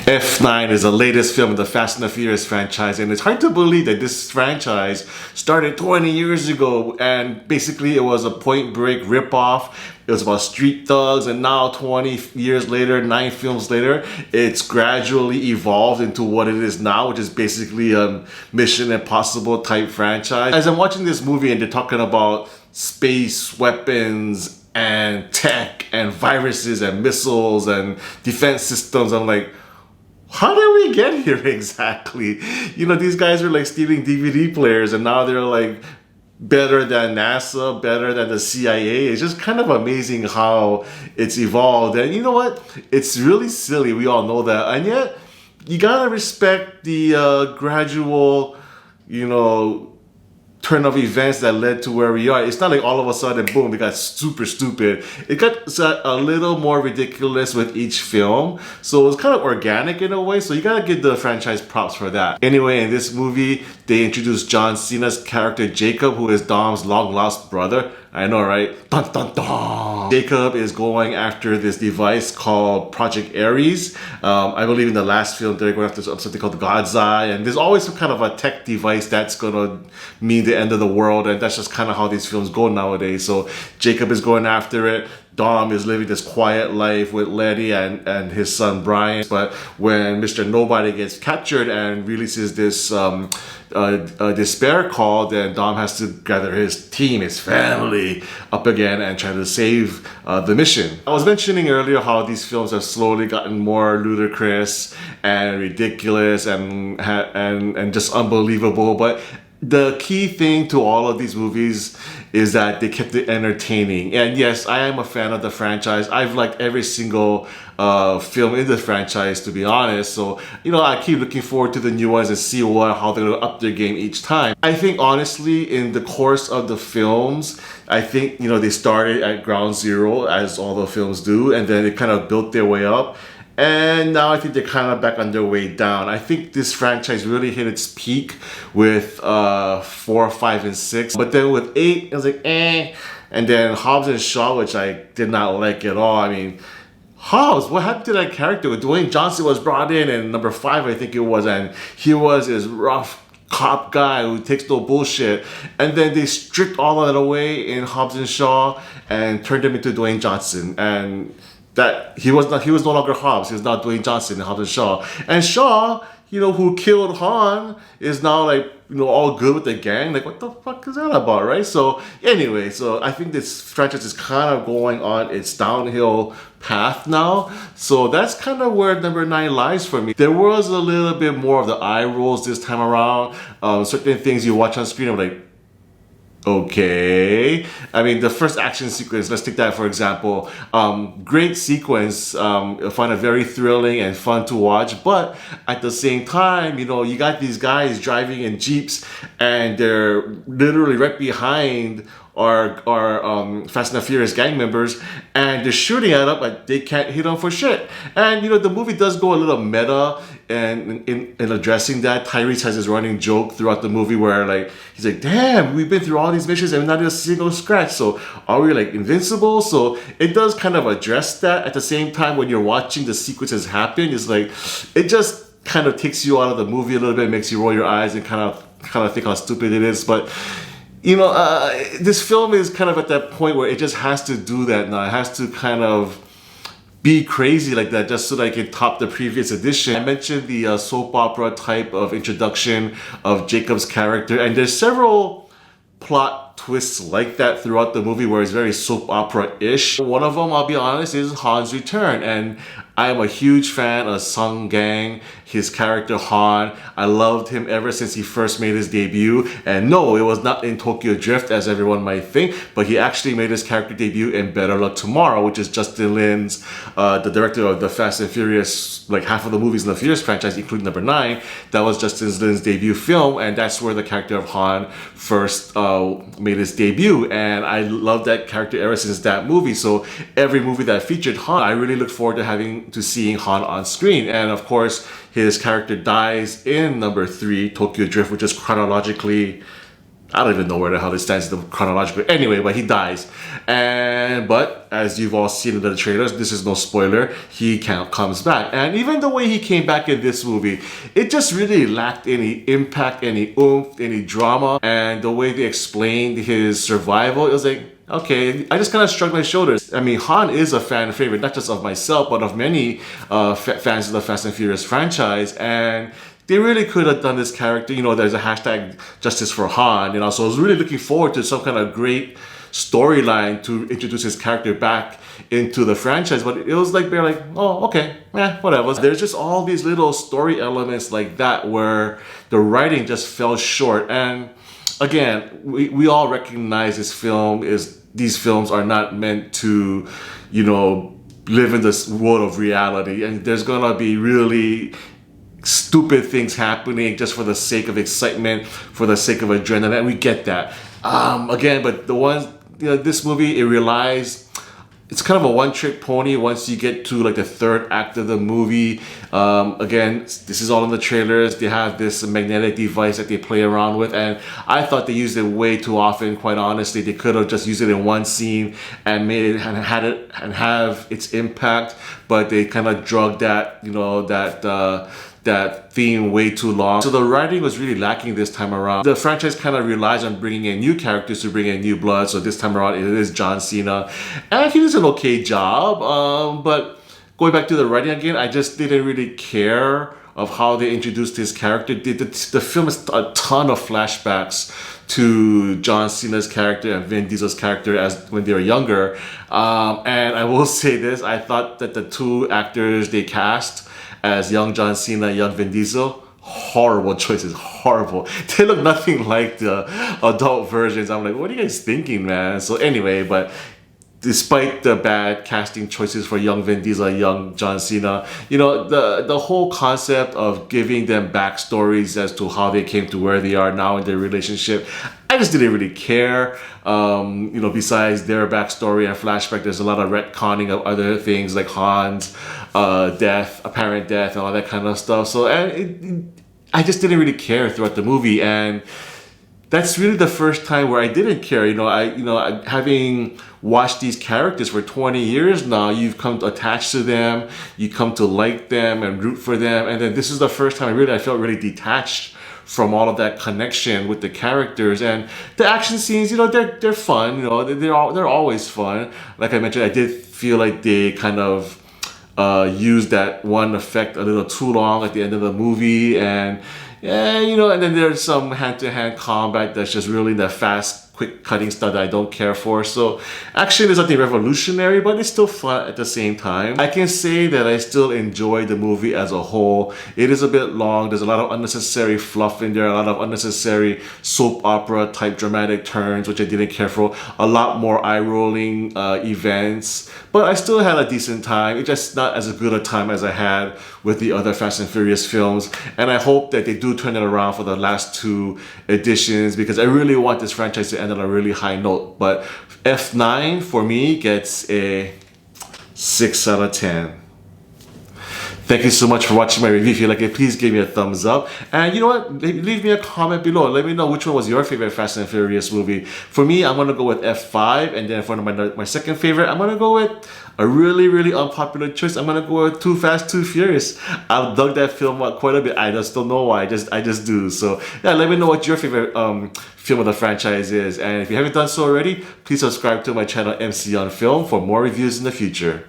F9 is the latest film in the Fast and the Furious franchise, and it's hard to believe that this franchise started 20 years ago, and basically it was a Point Break ripoff. It was about street thugs, and now 20 years later, 9 films later, it's gradually evolved into what it is now, which is basically a Mission Impossible type franchise. As I'm watching this movie and they're talking about space weapons and tech and viruses and missiles and defense systems, I'm like, how did we get here exactly? You know, these guys are like stealing DVD players and now they're like better than NASA, better than the CIA. It's just kind of amazing how it's evolved. And you know what? It's really silly. We all know that. And yet, you gotta respect the gradual, you know, turn of events that led to where we are. It's not like all of a sudden, boom, it got super stupid. It got a little more ridiculous with each film. So it was kind of organic in a way. So you gotta give the franchise props for that. Anyway, in this movie, they introduced John Cena's character Jacob, who is Dom's long lost brother. I know, right? Dun dun dun! Jacob is going after this device called Project Ares. I believe in the last film they're going after something called God's Eye, and there's always some kind of a tech device that's gonna mean the end of the world, and that's just kind of how these films go nowadays. So Jacob is going after it. Dom is living this quiet life with Letty and his son Brian. But when Mr. Nobody gets captured and releases this despair call, then Dom has to gather his team, his family, up again and try to save the mission. I was mentioning earlier how these films have slowly gotten more ludicrous and ridiculous and just unbelievable. But the key thing to all of these movies is that they kept it entertaining. And yes, I am a fan of the franchise. I've liked every single film in the franchise, to be honest. So, you know, I keep looking forward to the new ones and see how they're gonna up their game each time. I think, honestly, in the course of the films, I think, you know, they started at ground zero, as all the films do, and then they kind of built their way up. And now I think they're kind of back on their way down. I think this franchise really hit its peak with 4, 5, and 6. But then with 8, it was like, eh. And then Hobbs and Shaw, which I did not like at all. I mean, Hobbs, what happened to that character? Dwayne Johnson was brought in number 5, I think it was, and he was this rough cop guy who takes no bullshit. And then they stripped all of that away in Hobbs and Shaw and turned him into Dwayne Johnson. And that he was no longer Hobbs. He was now Dwayne Johnson and Hobbs and Shaw. And Shaw, you know, who killed Han, is now like, you know, all good with the gang. Like, what the fuck is that about, right? So anyway, so I think this franchise is kind of going on its downhill path now. So that's kind of where number 9 lies for me. There was a little bit more of the eye rolls this time around. Certain things you watch on screen, I'm like, okay. I mean, the first action sequence, let's take that for example. Great sequence. I find it very thrilling and fun to watch. But at the same time, you know, you got these guys driving in Jeeps and they're literally right behind our Fast and the Furious gang members, and they're shooting at them, but they can't hit them for shit. And you know, the movie does go a little meta, and in addressing that, Tyrese has this running joke throughout the movie where like he's like, "Damn, we've been through all these missions and not a single scratch. So are we like invincible?" So it does kind of address that. At the same time, when you're watching the sequences happen, it's like it just kind of takes you out of the movie a little bit, makes you roll your eyes and kind of think how stupid it is, but. You know, this film is kind of at that point where it just has to do that now. It has to kind of be crazy like that just so that it can top the previous edition. I mentioned the soap opera type of introduction of Jacob's character, and there's several plot twists like that throughout the movie where it's very soap opera-ish. One of them, I'll be honest, is Han's return, and I am a huge fan of Sung Gang, his character Han. I loved him ever since he first made his debut. And no, it was not in Tokyo Drift as everyone might think, but he actually made his character debut in Better Luck Tomorrow, which is Justin Lin's, the director of the Fast and Furious, like half of the movies in the Furious franchise, including number 9. That was Justin Lin's debut film, and that's where the character of Han first made his debut. And I loved that character ever since that movie. So every movie that featured Han, I really look forward to seeing Han on screen. And of course, his character dies in number 3, Tokyo Drift, which is chronologically I don't even know where the hell it stands chronologically. Anyway, but he dies. But as you've all seen in the trailers, this is no spoiler, he comes back. And even the way he came back in this movie, it just really lacked any impact, any oomph, any drama. And the way they explained his survival, it was like, okay, I just kind of shrugged my shoulders. I mean, Han is a fan favorite, not just of myself, but of many fans of the Fast and Furious franchise. And they really could have done this character. You know, there's a hashtag Justice for Han. You know, so I was really looking forward to some kind of great storyline to introduce his character back into the franchise. But it was like, they're like, oh, okay, whatever. There's just all these little story elements like that where the writing just fell short. And again, we all recognize these films are not meant to, you know, live in this world of reality. And there's gonna be really stupid things happening just for the sake of excitement, for the sake of adrenaline, and we get that. Again, but this movie, it relies, it's kind of a one-trick pony once you get to like the third act of the movie. Again, this is all in the trailers. They have this magnetic device that they play around with, and I thought they used it way too often, quite honestly. They could have just used it in one scene and made it and have its impact, but they kind of drugged that, you know, that theme way too long. So the writing was really lacking this time around. The franchise kind of relies on bringing in new characters to bring in new blood. So this time around, it is John Cena. And he does an okay job. But going back to the writing again, I just didn't really care of how they introduced his character. The film has a ton of flashbacks to John Cena's character and Vin Diesel's character as when they were younger. And I will say this, I thought that the two actors they cast as young John Cena, young Vin Diesel, horrible choices, horrible. They look nothing like the adult versions. I'm like, what are you guys thinking, man? So anyway, but despite the bad casting choices for young Vin Diesel, young John Cena, you know, the whole concept of giving them backstories as to how they came to where they are now in their relationship, I just didn't really care. You know, besides their backstory and flashback, there's a lot of retconning of other things like Han's apparent death, and all that kind of stuff. So I just didn't really care throughout the movie, and that's really the first time where I didn't care. Having watched these characters for 20 years now, you've come to attach to them, you come to like them and root for them, and then this is the first time I felt really detached from all of that connection with the characters. And the action scenes, you know, they're fun. You know, they're always fun. Like I mentioned, I did feel like they kind of used that one effect a little too long at the end of the movie, and you know, and then there's some hand-to-hand combat that's just really the fast, quick cutting stuff that I don't care for. So actually there's nothing revolutionary, but it's still fun at the same time. I can say that I still enjoy the movie as a whole. It is a bit long. There's a lot of unnecessary fluff in there, a lot of unnecessary soap opera type dramatic turns, which I didn't care for. A lot more eye-rolling events, but I still had a decent time. It's just not as good a time as I had with the other Fast and Furious films. And I hope that they do turn it around for the last two editions, because I really want this franchise to end on a really high note. But F9 for me gets a 6 out of 10. Thank you so much for watching my review. If you like it, please give me a thumbs up. And you know what? Leave me a comment below. Let me know which one was your favorite Fast and Furious movie. For me, I'm going to go with F5. And then for my second favorite, I'm going to go with a really, really unpopular choice. I'm going to go with Too Fast, Too Furious. I've dug that film up quite a bit. I just don't know why. I just do. So yeah, let me know what your favorite film of the franchise is. And if you haven't done so already, please subscribe to my channel MC on Film for more reviews in the future.